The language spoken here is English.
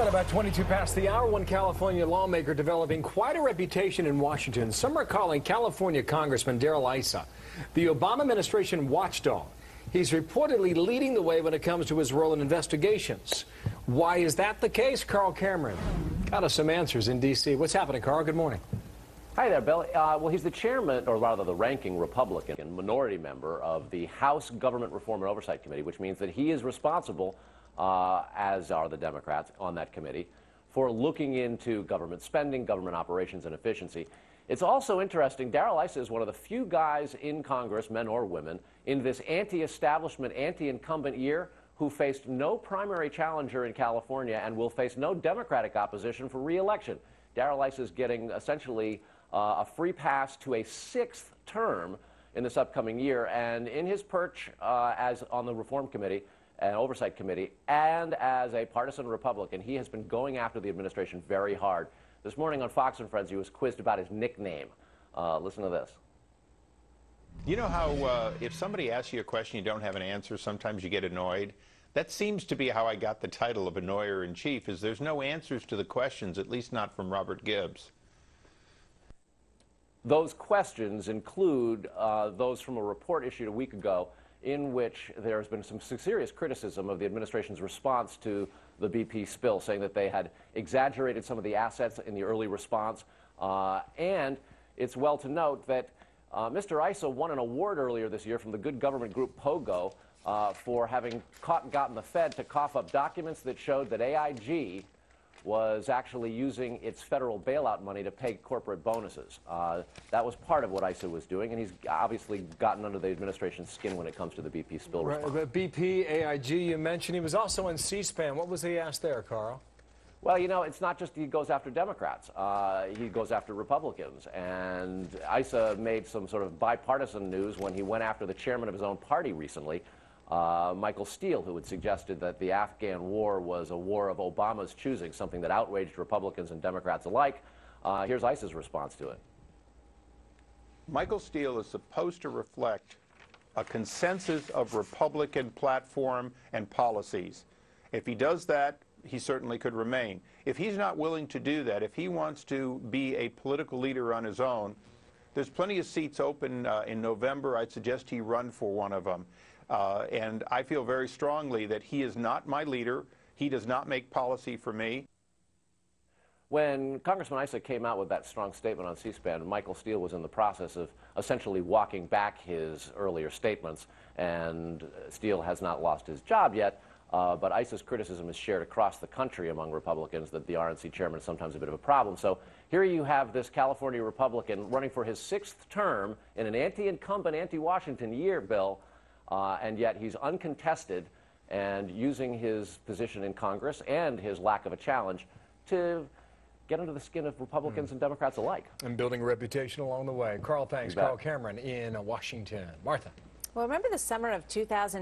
At about 22 past the hour, one California lawmaker developing quite a reputation in Washington. Some are calling California Congressman Darrell Issa the Obama administration watchdog. He's reportedly leading the way when it comes to his role in investigations. Why is that the case? Carl Cameron got us some answers in D.C. What's happening, Carl? Good morning. Hi there, Bill. Well, he's the chairman, or rather the ranking Republican and minority member of the House Government Reform and Oversight Committee, which means that he is responsible, as are the Democrats on that committee, for looking into government spending, government operations, and efficiency. It's also interesting, Darrell Issa is one of the few guys in Congress, men or women, in this anti-establishment, anti-incumbent year who faced no primary challenger in California and will face no Democratic opposition for re-election. Darrell Issa is getting essentially a free pass to a 6th term in this upcoming year, and in his perch as on the Reform Committee and Oversight Committee and as a partisan Republican, he has been going after the administration very hard. This morning on Fox and Friends, he was quizzed about his nickname. Listen to this. You know how if somebody asks you a question you don't have an answer, sometimes you get annoyed? That seems to be how I got the title of Annoyer-in-Chief, is there's no answers to the questions, at least not from Robert Gibbs. Those questions include those from a report issued a week ago in which there has been some serious criticism of the administration's response to the BP spill, saying that they had exaggerated some of the assets in the early response. And it's well to note that Mr. Issa won an award earlier this year from the good government group POGO for having gotten the Fed to cough up documents that showed that AIG was actually using its federal bailout money to pay corporate bonuses. That was part of what Issa was doing, and he's obviously gotten under the administration's skin when it comes to the BP spill response. Right, but BP, AIG, you mentioned. He was also on C-SPAN. What was he asked there, Carl? Well, you know, it's not just he goes after Democrats. He goes after Republicans. And Issa made some sort of bipartisan news when he went after the chairman of his own party recently, Michael Steele, who had suggested that the Afghan war was a war of Obama's choosing, something that outraged Republicans and Democrats alike. Here's Issa's response to it. Michael Steele is supposed to reflect a consensus of Republican platform and policies. If he does that, he certainly could remain. If he's not willing to do that, if he wants to be a political leader on his own, there's plenty of seats open in November. I'd suggest he run for one of them. And I feel very strongly that he is not my leader. He does not make policy for me. When Congressman Issa came out with that strong statement on C-SPAN, Michael Steele was in the process of essentially walking back his earlier statements, and Steele has not lost his job yet. But Issa's criticism is shared across the country among Republicans that the RNC chairman is sometimes a bit of a problem. So here you have this California Republican running for his 6th term in an anti-incumbent, anti-Washington year, Bill, and yet he's uncontested and using his position in Congress and his lack of a challenge to get under the skin of Republicans and Democrats alike. And building a reputation along the way. Carl, thanks. Carl Cameron in Washington. Martha. Well, remember the summer of 2000.